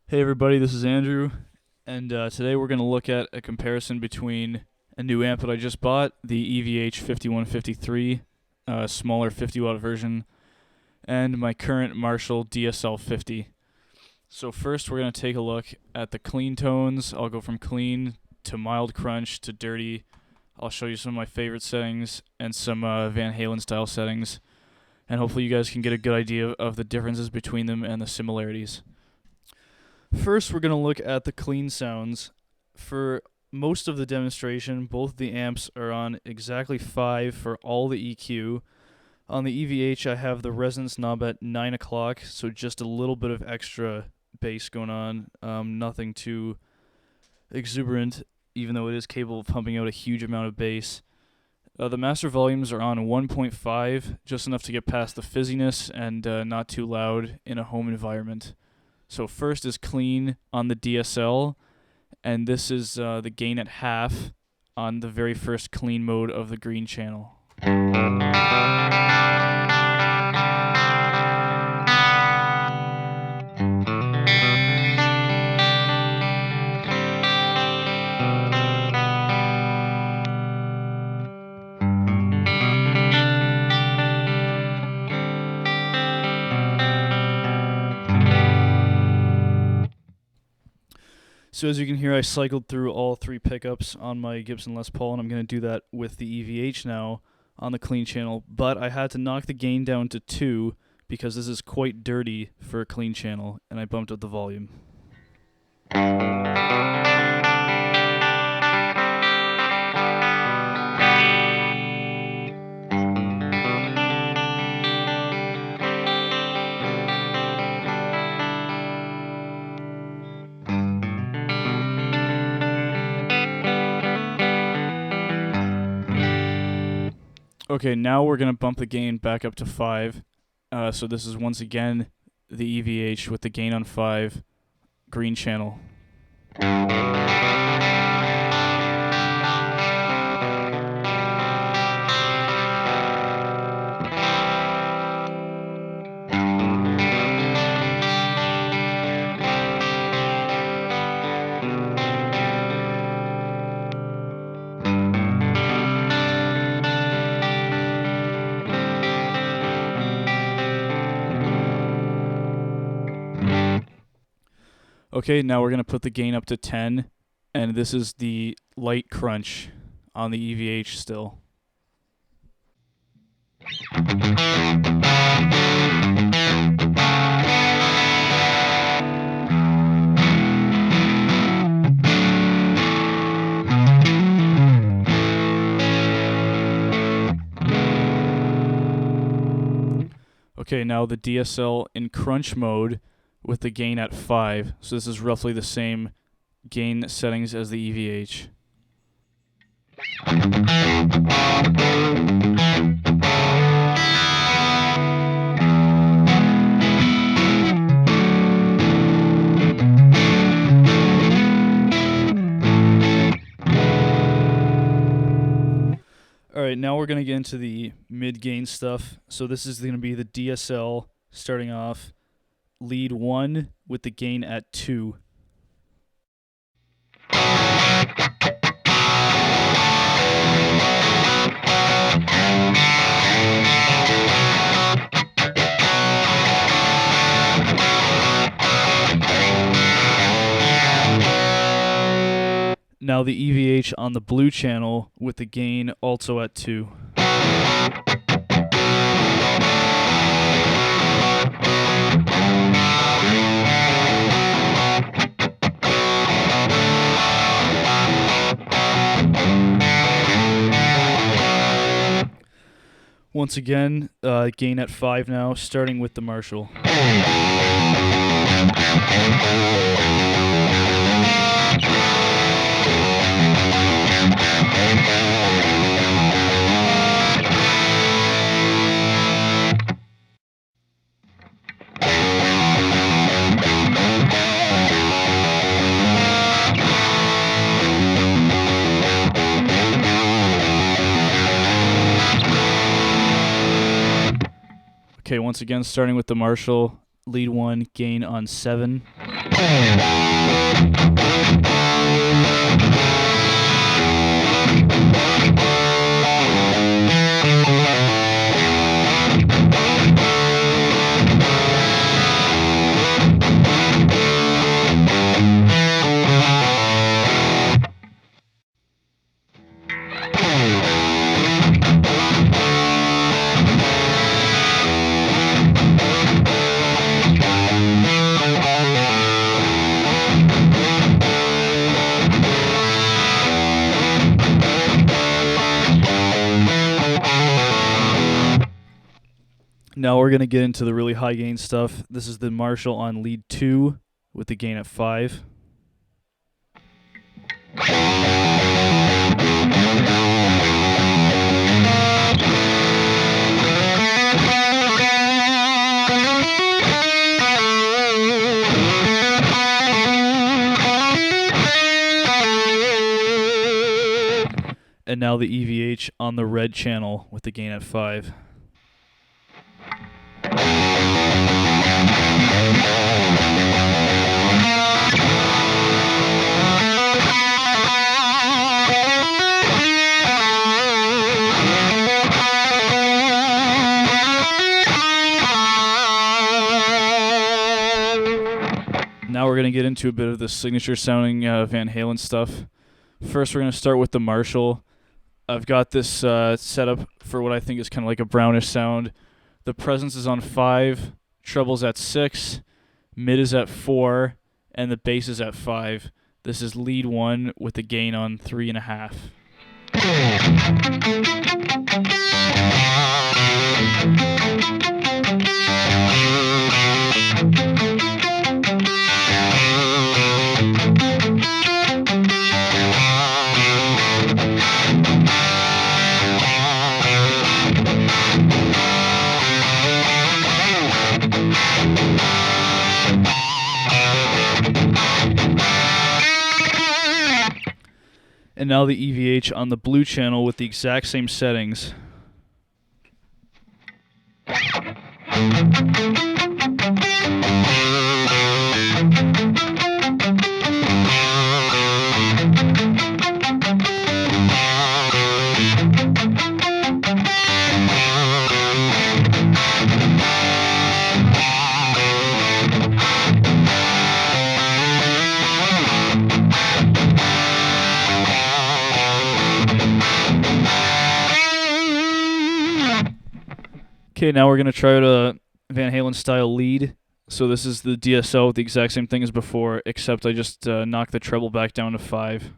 Hey everybody, this is Andrew, and today we're going to look at a comparison between a new amp that I just bought, the EVH 5153, smaller 50 watt version, and my current Marshall DSL 50. So first we're going to take a look at the clean tones. I'll go from clean to mild crunch to dirty. I'll show you some of my favorite settings and some Van Halen style settings, and hopefully you guys can get a good idea of the differences between them and the similarities. First, we're going to look at the clean sounds. For most of the demonstration, both the amps are on exactly 5 for all the EQ. On the EVH, I have the resonance knob at 9 o'clock, so just a little bit of extra bass going on. Nothing too exuberant, even though it is capable of pumping out a huge amount of bass. The master volumes are on 1.5, just enough to get past the fizziness and not too loud in a home environment. So first is clean on the DSL, and this is the gain at half on the very first clean mode of the green channel. So as you can hear, I cycled through all 3 pickups on my Gibson Les Paul, and I'm going to do that with the EVH now on the clean channel. But I had to knock the gain down to 2 because this is quite dirty for a clean channel, and I bumped up the volume. Okay, now we're going to bump the gain back up to 5. So this is once again the EVH with the gain on 5, green channel. Okay, now we're going to put the gain up to 10, and this is the light crunch on the EVH still. Okay, now the DSL in crunch mode with the gain at 5. So this is roughly the same gain settings as the EVH. Alright, now we're going to get into the mid-gain stuff. So this is going to be the DSL starting off. Lead 1 with the gain at 2. Now the EVH on the blue channel with the gain also at 2. Once again, gain at 5 now, starting with the Marshall. Okay, once again, starting with the Marshall, lead 1, gain on 7. Now we're going to get into the really high gain stuff. This is the Marshall on lead 2 with the gain at 5. And now the EVH on the red channel with the gain at 5. Now we're going to get into a bit of the signature sounding Van Halen stuff. First, we're going to start with the Marshall. I've got this set up for what I think is kind of like a brownish sound. The presence is on 5, treble's at 6, mid is at 4, and the bass is at 5. This is lead 1 with the gain on 3.5. And now the EVH on the blue channel with the exact same settings. Okay, now we're going to try out a Van Halen style lead. So this is the DSL with the exact same thing as before, except I just knocked the treble back down to 5.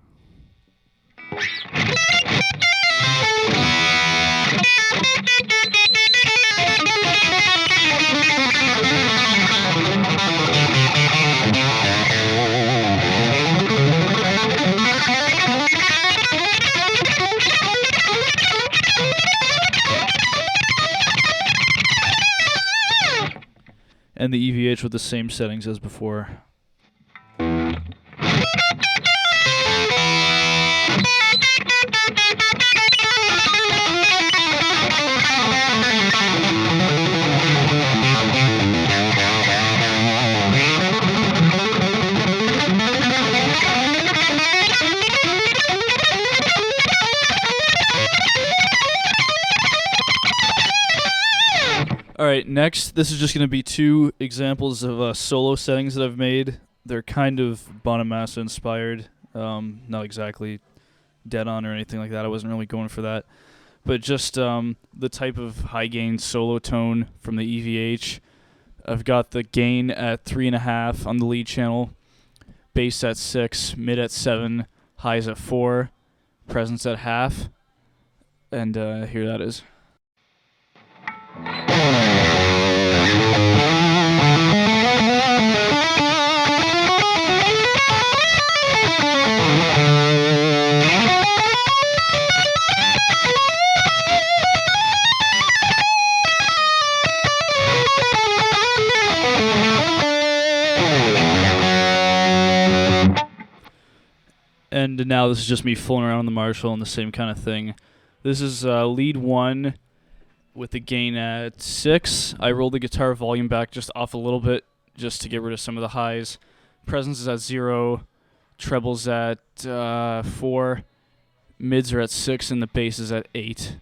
And the EVH with the same settings as before. Alright, next, this is just going to be 2 examples of solo settings that I've made. They're kind of Bonamassa inspired, not exactly dead on or anything like that. I wasn't really going for that. But just the type of high gain solo tone from the EVH. I've got the gain at 3.5 on the lead channel, bass at 6, mid at 7, highs at 4, presence at half, and here that is. And now this is just me fooling around on the Marshall and the same kind of thing. This is lead 1 with the gain at 6. I rolled the guitar volume back just off a little bit just to get rid of some of the highs. Presence is at 0, trebles at 4, mids are at 6, and the bass is at 8.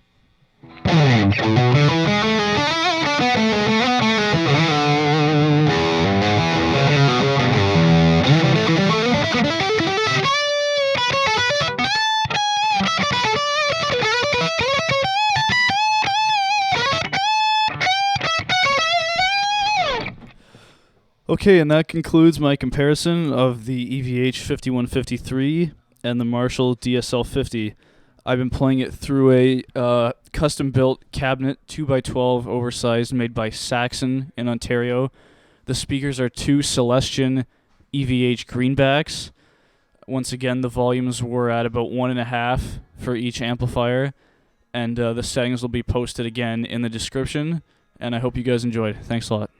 Okay, and that concludes my comparison of the EVH 5153 and the Marshall DSL 50. I've been playing it through a custom-built cabinet, 2x12 oversized, made by Saxon in Ontario. The speakers are 2 Celestion EVH Greenbacks. Once again, the volumes were at about 1.5 for each amplifier, and the settings will be posted again in the description, and I hope you guys enjoyed. Thanks a lot.